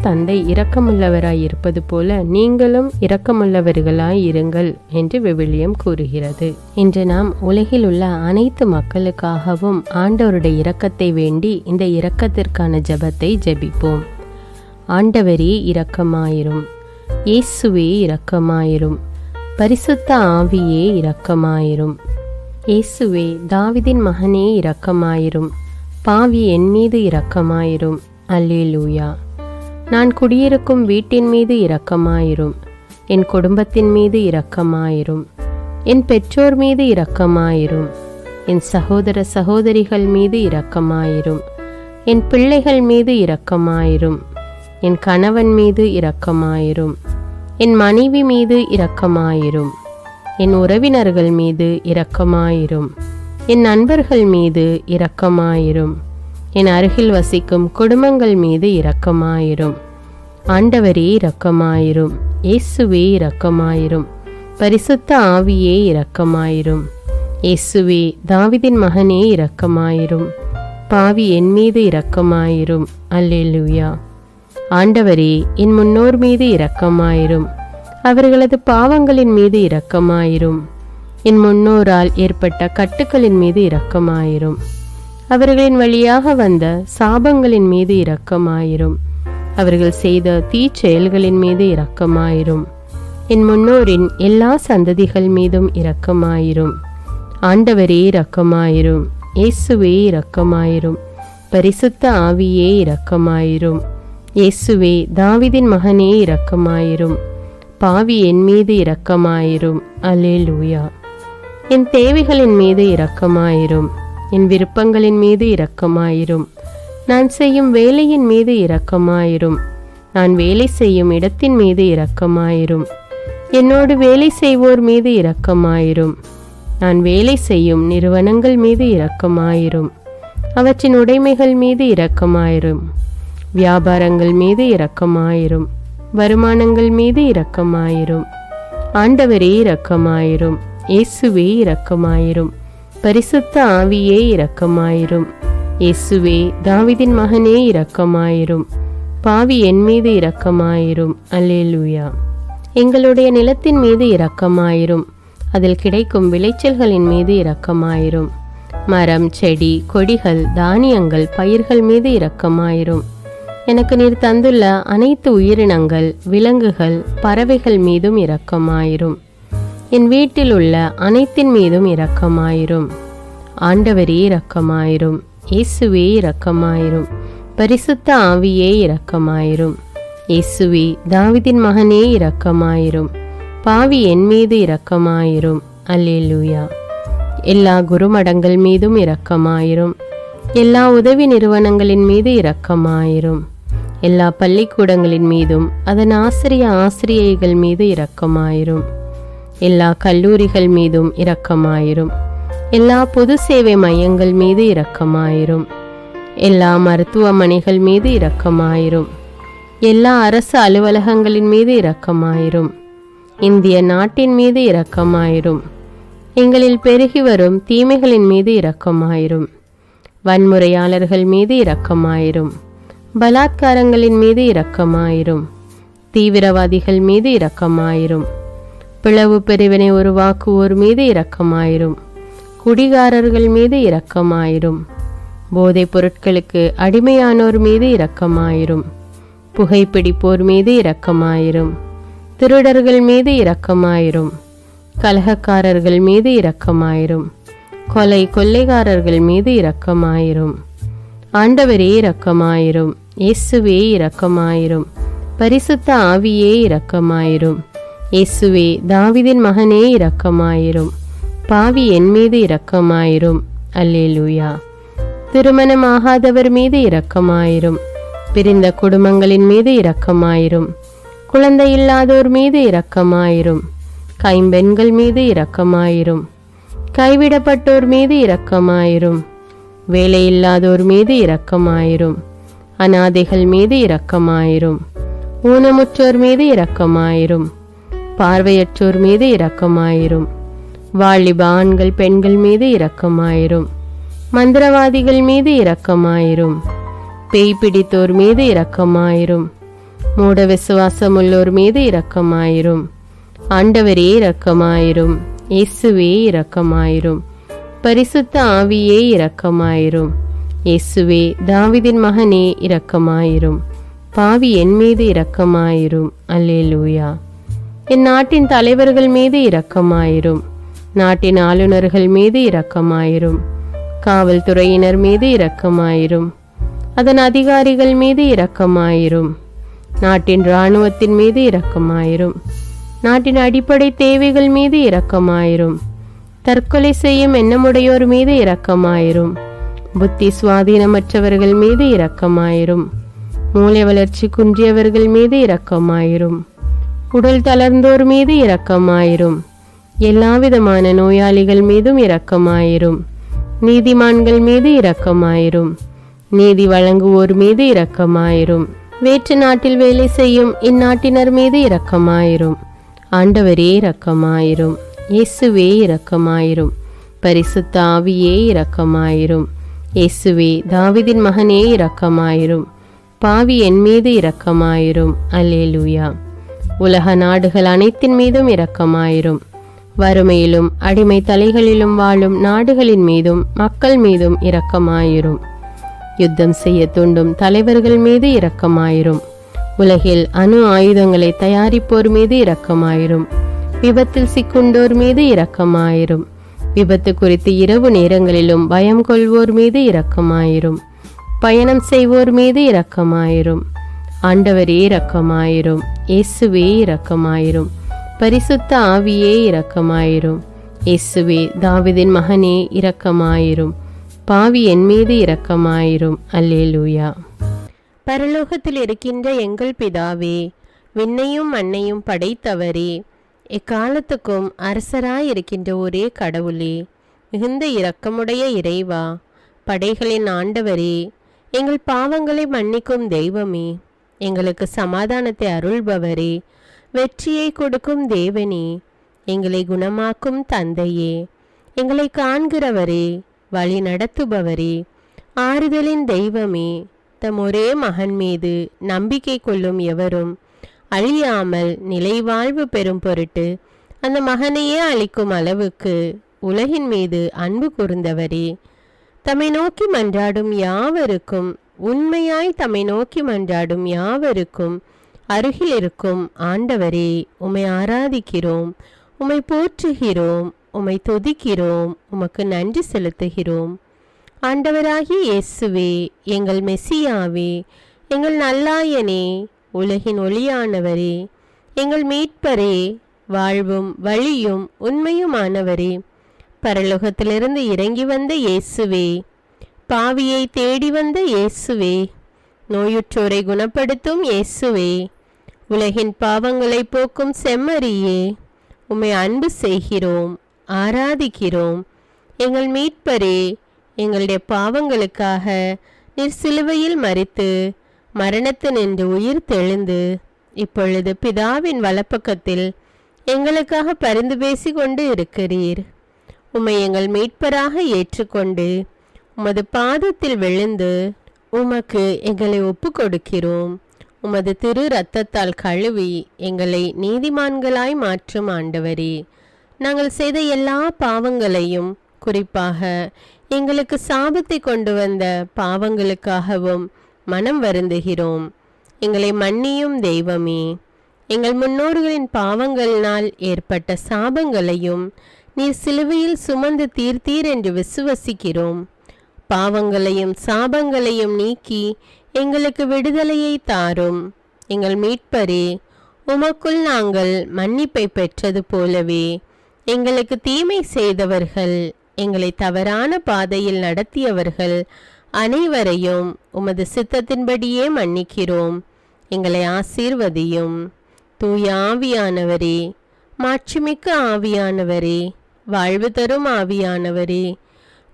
தந்தை இரக்கமுள்ளவராய் இருப்பது போல நீங்களும் இரக்கமுள்ளவர்களாய் இருங்கள் என்று விவிலியம் கூறுகிறது. இன்று நாம் உலகில் உள்ள அனைத்து மக்களுக்காகவும் ஆண்டவருடைய இரக்கத்தை வேண்டி இந்த இரக்கத்திற்கான ஜெபத்தை ஜெபிப்போம். ஆண்டவரே இரக்கமாயிரும். இயேசுவே இரக்கமாயிரும். பரிசுத்த ஆவியே இரக்கமாயிரும். இயேசுவே, தாவீதின் மகனே இரக்கமாயிரும். பாவி என் மீது இரக்கமாயிரும். அல்லேலூயா. நான் குடியிருக்கும் வீட்டின் மீது இரக்கமாயிரும். என் குடும்பத்தின் மீது இரக்கமாயிரும். என் பெற்றோர் மீது இரக்கமாயிரும். என் சகோதர சகோதரிகள் மீது இரக்கமாயிரும். என் பிள்ளைகள் மீது இரக்கமாயிரும். என் கணவன் மீது இரக்கமாயிரும். என் மனைவி மீது இரக்கமாயிரும். என் உறவினர்கள் மீது இரக்கமாயிரும். என் நண்பர்கள் மீது இரக்கமாயிரும். என் அருகில் வசிக்கும் குடும்பங்கள் மீது இரக்கமாயிரும். ஆண்டவரே இரக்கமாயிரும். இயேசுவே இரக்கமாயிரும். பரிசுத்த ஆவியே இரக்கமாயிரும். இயேசுவே தாவீதின் மகனே இரக்கமாயிரும். பாவி என் மீது இரக்கமாயிரும். அல்லேலூயா. ஆண்டவரே என் முன்னோர் மீது இரக்கமாயிரும். அவர்களது பாவங்களின் மீது இரக்கமாயிரும். என் முன்னோரால் ஏற்பட்ட கட்டுக்களின் மீது இரக்கமாயிரும். அவர்களின் வழியாக வந்த சாபங்களின் மீது இரக்கமாயிரும். அவர்கள் செய்த தீச்செயல்களின் மீது இரக்கமாயிரும். என் முன்னோரின் எல்லா சந்ததிகள் மீதும் இரக்கமாயிரும். ஆண்டவரே இரக்கமாயிரும். இயேசுவே இரக்கமாயிரும். பரிசுத்த ஆவியே இரக்கமாயிரும். இயேசுவே தாவீதின் மகனே இரக்கமாயிரும். பாவி என் மீது இரக்கமாயிரும். அல்லேலூயா. என் தேவைகளின் மீது இரக்கமாயிரும். என் விருப்பங்களின் மீது இரக்கமாயிரும். நான் செய்யும் வேலையின் மீது இரக்கமாயிரும். நான் வேலை செய்யும் இடத்தின் மீது இரக்கமாயிரும். என்னோடு வேலை செய்வோர் மீது இரக்கமாயிரும். நான் வேலை செய்யும் நிறுவனங்கள் மீது இரக்கமாயிரும். அவற்றின் உடைமைகள் மீது இரக்கமாயிரும். வியாபாரங்கள் மீது இரக்கமாயிரும். வருமானங்கள் மீது இரக்கமாயிரும். ஆண்டவரே இரக்கமாயிரும். இயேசுவே இரக்கமாயிரும். பரிசுத்த ஆவியே இரக்கமாயிரும். இயேசுவே தாவீதின் மகனே இரக்கமாயிரும். பாவி என் மீது இரக்கமாயிரும். அல்லேலூயா. எங்களுடைய நிலத்தின் மீது இரக்கமாயிரும். அதில் கிடைக்கும் விளைச்சல்களின் மீது இரக்கமாயிரும். மரம், செடி, கொடிகள், தானியங்கள், பயிர்கள் மீது இரக்கமாயிரும். எனக்கு நீர் தந்துள்ள அனைத்து உயிரினங்கள், விலங்குகள், பறவைகள் மீதும் இரக்கமாயிரும். என் வீட்டில் உள்ள அனைத்தின் மீதும் இரக்கமாயிரும். ஆண்டவரே இரக்கமாயிரும். இயேசுவே இரக்கமாயிரும். பரிசுத்த ஆவியே இரக்கமாயிரும். இயேசுவே தாவீதின் மகனே இரக்கமாயிரும். பாவி என் மீது இரக்கமாயிரும். அல்லேலூயா. எல்லா குருமடங்கள் மீதும் இரக்கமாயிரும். எல்லா உதவி நிறுவனங்களின் மீது இரக்கமாயிரும். எல்லா பள்ளிக்கூடங்களின் மீதும் அதன் ஆசிரியைகள் மீது இரக்கமாயிரும். எல்லா கல்லூரிகள் மீதும் இரக்கமாயிரும். எல்லா பொது சேவை மையங்கள் மீது இரக்கமாயிரும். எல்லா மருத்துவமனைகள் மீது இரக்கமாயிரும். எல்லா அரசு அலுவலகங்களின் மீது இரக்கமாயிரும். இந்திய நாட்டின் மீது இரக்கமாயிரும். எங்களில் பெருகி வரும் தீமைகளின் மீது இரக்கமாயிரும். வன்முறையாளர்கள் மீது இரக்கமாயிரும். பலாத்காரங்களின் மீது இரக்கமாயிரும். தீவிரவாதிகள் மீது இரக்கமாயிரும். பிளவு பிரிவினை உருவாக்குவோர் மீது இரக்கமாயிரும். குடிகாரர்கள் மீது இரக்கமாயிரும். போதைப் பொருட்களுக்கு அடிமையானோர் மீது இரக்கமாயிரும். புகைப்பிடிப்போர் மீது இரக்கமாயிரும். திருடர்கள் மீது இரக்கமாயிரும். கலகக்காரர்கள் மீது இரக்கமாயிரும். கொள்ளைக்காரர்கள் மீது இரக்கமாயிரும். ஆண்டவரே இரக்கமாயிரும். இயேசுவே இரக்கமாயிரும். பரிசுத்த ஆவியே இரக்கமாயிரும். இயேசுவே தாவீதின் மகனே இரக்கமாயிரும். பாவி என் மீது இரக்கமாயிரும். அல்லேலூயா. திருமணமாகாதவர் மீது இரக்கமாயிரும். பிரிந்த குடும்பங்களின் மீது இரக்கமாயிரும். குழந்தை இல்லாதோர் மீது இரக்கமாயிரும். கைம்பெண்கள் மீது இரக்கமாயிரும். கைவிடப்பட்டோர் மீது இரக்கமாயிரும். வேலையில்லாதோர் மீது இரக்கமாயிரும். அநாதைகள் மீது இரக்கமாயிரும். ஊனமுற்றோர் மீது இரக்கமாயிரும். பார்வையற்றோர் மீது இரக்கமாயிரும். வாலிப ஆண்கள் பெண்கள் மீது இரக்கமாயிரும். மந்திரவாதிகள் மீது இரக்கமாயிரும். பேய் பிடித்தோர் மீது இரக்கமாயிரும். மூட விசுவாசமுள்ளோர் மீது இரக்கமாயிரும். ஆண்டவரே இரக்கமாயிரும். இயேசுவே இரக்கமாயிரும். பரிசுத்த ஆவியே இரக்கமாயிரும். இயேசுவே தாவீதின் மகனே இரக்கமாயிரும். பாவி என் மீது இரக்கமாயிரும். அல்லேலூயா. என் நாட்டின் தலைவர்கள் மீது இரக்கமாயிரும். நாட்டின் ஆளுநர்கள் மீது இரக்கமாயிரும். காவல்துறையினர் மீது இரக்கமாயிரும். அதன் அதிகாரிகள் மீது இரக்கமாயிரும். நாட்டின் இராணுவத்தின் மீது இரக்கமாயிரும். நாட்டின் அடிப்படை தேவைகள் மீது இரக்கமாயிரும். தற்கொலை செய்யும் எண்ணமுடையோர் மீது இரக்கமாயிரும். புத்தி சுவாதீனமற்றவர்கள் மீது இரக்கமாயிரும். மூளை வளர்ச்சி குன்றியவர்கள் மீது இரக்கமாயிரும். உடல் தளர்ந்தோர் மீது இரக்கமாயிரும். எல்லாவிதமான நோயாளிகள் மீதும் இரக்கமாயிரும். நீதிமான்கள் மீது இரக்கமாயிரும். நீதி வழங்குவோர் மீது இரக்கமாயிரும். வேற்று நாட்டில் வேலை செய்யும் இந்நாட்டினர் மீது இரக்கமாயிரும். ஆண்டவரே இரக்கமாயிரும். இயேசுவே இரக்கமாயிரும். பரிசுத்த ஆவியே இரக்கமாயிரும். இயேசுவே தாவீதின் மகனே இரக்கமாயிரும். பாவி என் மீது இரக்கமாயிரும். அல்லேலூயா. உலக நாடுகள் அனைத்தின் மீதும் இரக்கமாயிரும். வறுமையிலும் அடிமை தலைகளிலும் வாழும் நாடுகளின் மீதும் மக்கள் மீதும் இரக்கமாயிரும். யுத்தம் செய்ய தூண்டும் தலைவர்கள் மீது இரக்கமாயிரும். உலகில் அணு ஆயுதங்களை தயாரிப்போர் மீது இரக்கமாயிரும். விபத்தில் சிக்குண்டோர் மீது இரக்கமாயிரும். விபத்து குறித்து இரவு நேரங்களிலும் பயம் கொள்வோர் மீது இரக்கமாயிரும். பயணம் செய்வோர் மீது இரக்கமாயிரும். ஆண்டவரே இரக்கமாயிரும். இயேசுவே இரக்கமாயிரும். பரிசுத்த ஆவியே இரக்கமாயிரும். இயேசுவே தாவீதின் மகனே இரக்கமாயிரும். பாவி என் மீது இரக்கமாயிரும். அல்லேலூயா. பரலோகத்தில் இருக்கின்ற எங்கள் பிதாவே, விண்ணையும் மண்ணையும் படைத்தவரே, எக்காலத்துக்கும் அரசராயிருக்கின்ற ஒரே கடவுளே, மிகுந்த இரக்கமுடைய இறைவா, படைகளின் ஆண்டவரே, எங்கள் பாவங்களை மன்னிக்கும் தெய்வமே, எங்களுக்கு சமாதானத்தை அருள்பவரே, வெற்றியை கொடுக்கும் தேவனே, எங்களை குணமாக்கும் தந்தையே, எங்களை காண்கிறவரே, வழி நடத்துபவரே, ஆறுதலின் தெய்வமே, தம் ஒரே மகன் மீது நம்பிக்கை கொள்ளும் எவரும் அழியாமல் நிலைவாழ்வு பெறும் பொருட்டு அந்த மகனையே அளிக்கும் அளவுக்கு உலகின் மீது அன்பு கூர்ந்தவரே, தம்மை நோக்கி மன்றாடும் யாவருக்கும், உண்மையாய் தம்மை நோக்கி மன்றாடும் யாவருக்கும் அருகில் இருக்கும் ஆண்டவரே, உம்மை ஆராதிக்கிறோம், உம்மை போற்றுகிறோம், உம்மை துதிக்கிறோம், உமக்கு நன்றி செலுத்துகிறோம். ஆண்டவராகிய இயேசுவே, எங்கள் மெசியாவே, எங்கள் நல்லாயனே, உலகின் ஒளியானவரே, எங்கள் மீட்பரே, வாழ்வும் வழியும் உண்மையுமானவரே, பரலோகத்திலிருந்து இறங்கி வந்த இயேசுவே, பாவியை தேடி வந்த இயேசுவே, நோயுற்றோரை குணப்படுத்தும் இயேசுவே, உலகின் பாவங்களை போக்கும் செம்மறியே, உம்மை அன்பு செய்கிறோம், ஆராதிக்கிறோம். எங்கள் மீட்பரே, எங்களுடைய பாவங்களுக்காக நீர் சிலுவையில் மரித்து மரணத்தினின்று உயிர் தெழுந்து இப்பொழுது பிதாவின் வலப்பக்கத்தில் எங்களுக்காக பரிந்து பேசி கொண்டு இருக்கிறீர். உம்மை எங்கள் மீட்பராக ஏற்றுக்கொண்டு உமது பாதத்தில் விழுந்து உமக்கு எங்களை ஒப்பு கொடுக்கிறோம். உமது திரு இரத்தத்தால் கழுவி எங்களை நீதிமான்களாய் மாற்றும் ஆண்டவரே, நாங்கள் செய்த எல்லா பாவங்களையும், குறிப்பாக எங்களுக்கு சாபத்தை கொண்டு வந்த பாவங்களுக்காகவும் மனம் வருந்துகிறோம். எங்களை மன்னியும் தெய்வமே, எங்கள் முன்னோர்களின் பாவங்களினால் ஏற்பட்ட சாபங்களையும் நீர் சிலுவையில் சுமந்து தீர்த்தீர் என்று விசுவசிக்கிறோம். பாவங்களையும் சாபங்களையும் நீக்கி எங்களுக்கு விடுதலையை தாரும். எங்கள் மீட்பரே, உமக்குள் நாங்கள் மன்னிப்பை பெற்றது போலவே எங்களுக்கு தீமை செய்தவர்கள், எங்களை தவறான பாதையில் நடத்தியவர்கள் அனைவரையும் உமது சித்தத்தின்படியே மன்னிக்கிறோம். எங்களை ஆசீர்வதியும். தூய ஆவியானவரே, மாட்சிமிக்க ஆவியானவரே, வாழ்வு தரும் ஆவியானவரே,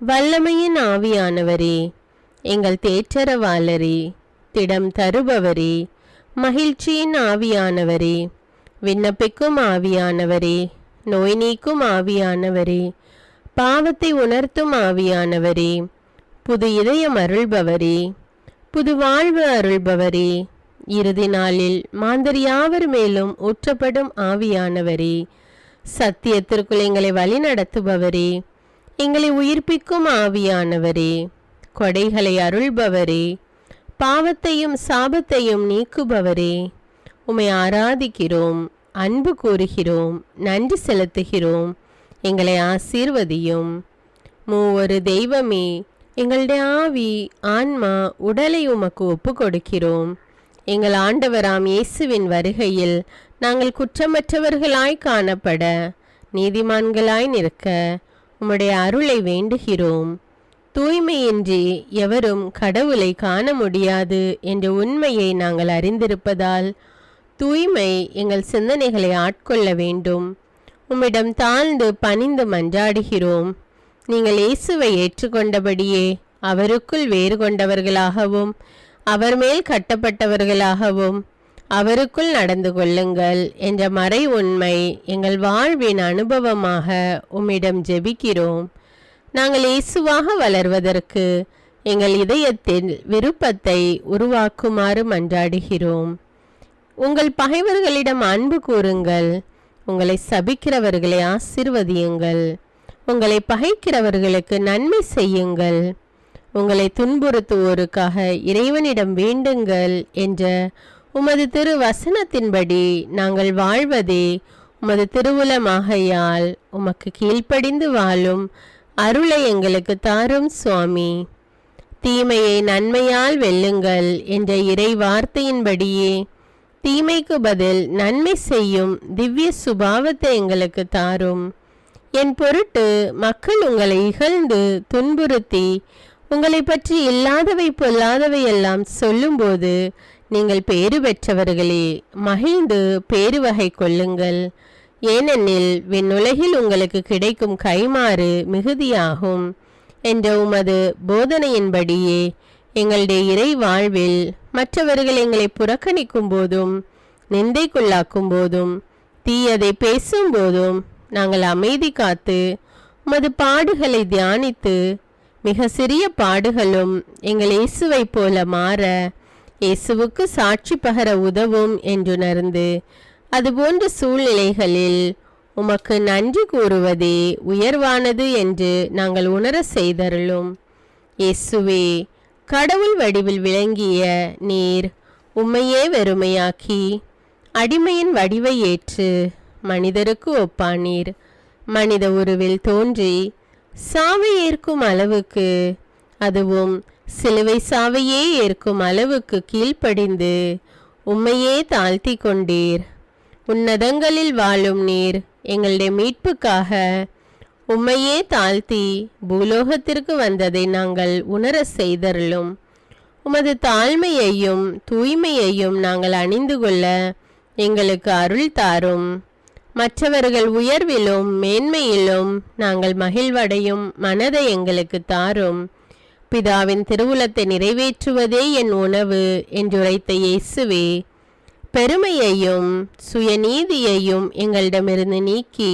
வல்லமையின் ஆவியானவரே, எங்கள் தேற்றரவாளரே, திடம் தருபவரே, மகிழ்ச்சியின் ஆவியானவரே, விண்ணப்பிக்கும் ஆவியானவரே, நோய் நீக்கும் ஆவியானவரே, பாவத்தை உணர்த்தும் ஆவியானவரே, புது இதயம் அருள்பவரே, புது வாழ்வு அருள்பவரே, இறுதி நாளில் மாந்தர் யாவர் மேலும் ஊற்றப்படும் ஆவியானவரே, சத்தியத்திற்குள் எங்களை வழி நடத்துபவரே, எங்களை உயிர்ப்பிக்கும் ஆவியானவரே, கொடைகளை அருள்பவரே, பாவத்தையும் சாபத்தையும் நீக்குபவரே, உம்மை ஆராதிக்கிறோம், அன்பு கூறுகிறோம், நன்றி செலுத்துகிறோம். எங்களை ஆசீர்வதியும். மூவொரு தெய்வமே, எங்களுடைய ஆவி, ஆன்மா, உடலை உமக்கு ஒப்பு கொடுக்கிறோம். எங்கள் ஆண்டவராம் இயேசுவின் வருகையில் நாங்கள் குற்றமற்றவர்களாய் காணப்பட, நீதிமான்களாய் நிற்க, உம்முடைய அருளை வேண்டுகிறோம். தூய்மையின்றி எவரும் கடவுளை காண முடியாது என்ற உண்மையை நாங்கள் அறிந்திருப்பதால் தூய்மை எங்கள் சிந்தனைகளை ஆட்கொள்ள வேண்டும். உம்மிடம் தாழ்ந்து பணிந்து மன்றாடுகிறோம். நீங்கள் இயேசுவை ஏற்றுக்கொண்டபடியே அவருக்குள் வேறு கொண்டவர்களாகவும் அவர் மேல் கட்டப்பட்டவர்களாகவும் அவருக்குள் நடந்து கொள்ளுங்கள் என்ற மறை உண்மை எங்கள் வாழ்வின் அனுபவமாக உம்மிடம் ஜெபிக்கிறோம். நாங்கள் இயேசுவாக வளர்வதற்கு எங்கள் இதயத்தில் விருப்பத்தை உருவாக்குமாறு மன்றாடுகிறோம். உங்கள் பகைவர்களிடம் அன்பு கூறுங்கள். உங்களை சபிக்கிறவர்களை ஆசீர்வதியுங்கள். உங்களை பகைக்கிறவர்களுக்கு நன்மை செய்யுங்கள். உங்களை துன்புறுத்துவோருக்காக இறைவனிடம் வேண்டுங்கள் என்ற உமது திரு வசனத்தின்படி நாங்கள் வாழ்வதே உமது திருவுலமாகையால் உமக்கு கீழ்ப்படிந்து வாழும் அருளை எங்களுக்கு தாரும் சுவாமி. தீமையை நன்மையால் வெல்லுங்கள் என்ற இறை வார்த்தையின்படியே தீமைக்கு பதில் நன்மை செய்யும் திவ்ய சுபாவத்தை எங்களுக்கு தாரும். என் பொருட்டு மக்கள் உங்களை இகழ்ந்து துன்புறுத்தி உங்களை பற்றி இல்லாதவை பொல்லாதவை எல்லாம் சொல்லும்போது நீங்கள் பேறு பெற்றவர்களே, மகிழ்ந்து பேருவகை கொள்ளுங்கள். ஏனெனில் விண்ணுலகில் உங்களுக்கு கிடைக்கும் கைமாறு மிகுதியாகும் என்ற உமது போதனையின்படியே எங்களுடைய இறை வாழ்வில் மற்றவர்கள் எங்களை புறக்கணிக்கும் போதும் நிந்தைக்குள்ளாக்கும் போதும் தீயதை பேசும்போதும் நாங்கள் அமைதி காத்து உமது பாடுகளை தியானித்து மிக சிறிய பாடுகளும் எங்கள் இயேசுவை போல மாற இயேசுவுக்கு சாட்சி பகர உதவும் என்றுணர்ந்து அதுபோன்ற சூழ்நிலைகளில் உமக்கு நன்றி கூறுவதே உயர்வானது என்று நாங்கள் உணர செய்தருளும். இயேசுவே, கடவுள் வடிவில் விளங்கிய நீர் உம்மையே வெறுமையாக்கி அடிமையின் வடிவை ஏற்று மனிதருக்கு ஒப்பானீர். மனித உருவில் தோன்றி சாவை ஏற்கும் அளவுக்கு, அதுவும் சிலுவை சாவையே ஏற்கும் அளவுக்கு கீழ்ப்படிந்து உம்மையே தாழ்த்தி கொண்டீர். உன்னதங்களில் வாழும் நீர் எங்களுடைய மீட்புக்காக உம்மையே தாழ்த்தி பூலோகத்திற்கு வந்ததை நாங்கள் உணர செய்தருளும். உமது தாழ்மையையும் தூய்மையையும் நாங்கள் அணிந்து கொள்ள எங்களுக்கு அருள் தாரும். மற்றவர்கள் உயர்விலும் மேன்மையிலும் நாங்கள் மகிழ்வடையும் மனதை எங்களுக்கு தாரும். பிதாவின் திருவுலத்தை நிறைவேற்றுவதே என் உணவு என்றுரைத்த இயேசுவே, பெருமையையும் சுயநீதியையும் எங்களிடமிருந்து நீக்கி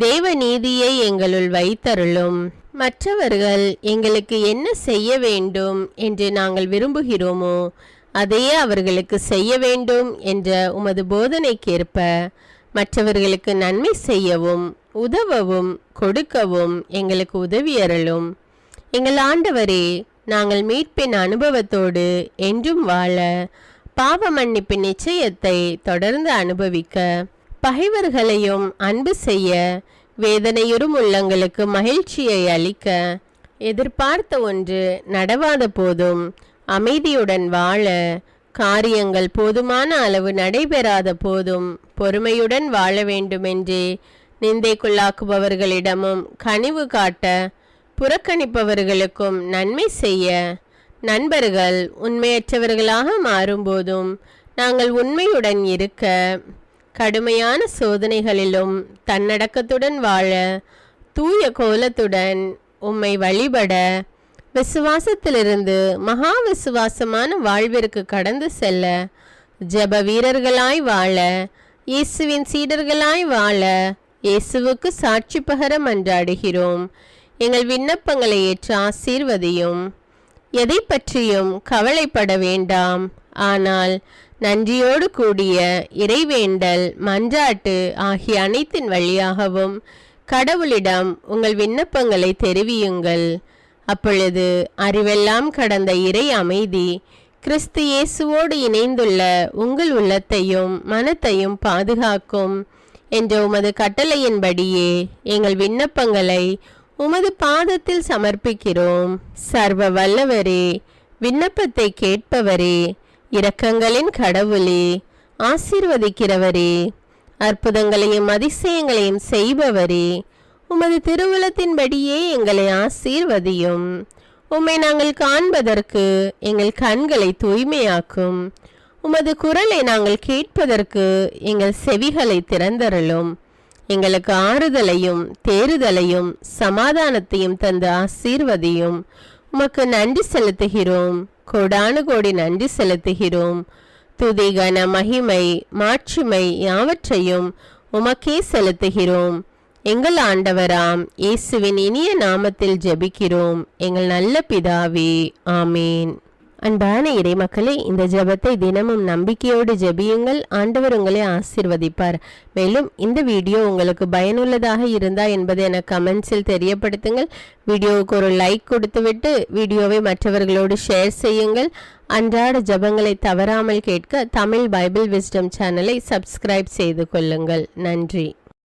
தேவ நீதியை எங்களுள் வைத்தருளும். மற்றவர்கள் எங்களுக்கு என்ன செய்ய வேண்டும் என்று நாங்கள் விரும்புகிறோமோ அதையே அவர்களுக்கு செய்ய வேண்டும் என்ற உமது போதனைக்கேற்ப மற்றவர்களுக்கு நன்மை செய்யவும் உதவவும் கொடுக்கவும் எங்களுக்கு உதவியருளும். எங்கள் ஆண்டவரே, நாங்கள் மீட்பின் அனுபவத்தோடு என்றும் வாழ பாவ மன்னிப்பின் நிச்சயத்தை தொடர்ந்து அனுபவிக்க பகைவர்களையும் அன்பு செய்ய வேதனையுறும் உள்ளங்களுக்கு மகிழ்ச்சியை அளிக்க எதிர்பார்த்த ஒன்று நடவாத போதும் அமைதியுடன் வாழ காரியங்கள் போதுமான அளவு நடைபெறாத போதும் பொறுமையுடன் வாழ வேண்டுமென்றே நிந்தைக்குள்ளாக்குபவர்களிடமும் கனிவு காட்ட புறக்கணிப்பவர்களுக்கும் நன்மை செய்ய நண்பர்கள் உண்மையற்றவர்களாக மாறும்போதும் நாங்கள் உண்மையுடன் இருக்க கடுமையான சோதனைகளிலும் தன்னடக்கத்துடன் வாழ தூய கோலத்துடன் உம்மை வழிபட விசுவாசத்திலிருந்து மகா விசுவாசமான வாழ்விற்கு கடந்து செல்ல ஜெப வீரர்களாய் வாழ இயேசுவின் சீடர்களாய் வாழ இயேசுவுக்கு சாட்சி பகர மன்றாடுகிறோம். எங்கள் விண்ணப்பங்களை ஏற்று ஆசீர்வதியும். எதை பற்றியும் கவலைப்பட வேண்டாம். ஆனால் நன்றியோடு கூடிய இறைவேண்டல் மன்றாட்டு ஆகிய அனைத்தின் வழியாகவும் கடவுளிடம் உங்கள் விண்ணப்பங்களை தெரிவியுங்கள். அப்பொழுது அறிவெல்லாம் கடந்த இறை அமைதி கிறிஸ்து இயேசுவோடு இணைந்துள்ள உங்கள் உள்ளத்தையும் மனத்தையும் பாதுகாக்கும் என்ற உமது கட்டளையின்படியே எங்கள் விண்ணப்பங்களை உமது பாதத்தில் சமர்ப்பிக்கிறோம். சர்வ வல்லவரே, விண்ணப்பத்தை கேட்பவரே, இரக்கங்களின் கடவுளே, ஆசீர்வதிக்கிறவரே, அற்புதங்களையும் அதிசயங்களையும் செய்பவரே, உமது திருவுளத்தின்படியே எங்களை ஆசீர்வதியும். உம்மை நாங்கள் காண்பதற்கு எங்கள் கண்களை தூய்மையாக்கும். உமது குரலை நாங்கள் கேட்பதற்கு எங்கள் செவிகளை திறந்தருளும். எங்களுக்கு ஆறுதலையும் தேறுதலையும் சமாதானத்தையும் தந்து ஆசீர்வதியும். உமக்கு நன்றி செலுத்துகிறோம், கோடானு கோடி நன்றி செலுத்துகிறோம். துதி கன மகிமை மாட்சிமை யாவற்றையும் உமக்கே செலுத்துகிறோம். எங்கள் ஆண்டவராம் இயேசுவின் இனிய நாமத்தில் ஜெபிக்கிறோம் எங்கள் நல்ல பிதாவே, ஆமீன். அன்பான இறைமக்களே, இந்த ஜெபத்தை தினமும் நம்பிக்கையோடு ஜெபியுங்கள். ஆண்டவர் உங்களை ஆசீர்வதிப்பார். மேலும் இந்த வீடியோ உங்களுக்கு பயனுள்ளதாக இருந்தா என்பதை எனக்கு கமெண்ட்ஸில் தெரியப்படுத்துங்கள். வீடியோவுக்கு ஒரு லைக் கொடுத்துவிட்டு வீடியோவை மற்றவர்களோடு ஷேர் செய்யுங்கள். அன்றாட ஜெபங்களை தவறாமல் கேட்க தமிழ் பைபிள் விஸ்டம் சேனலை சப்ஸ்கிரைப் செய்து கொள்ளுங்கள். நன்றி.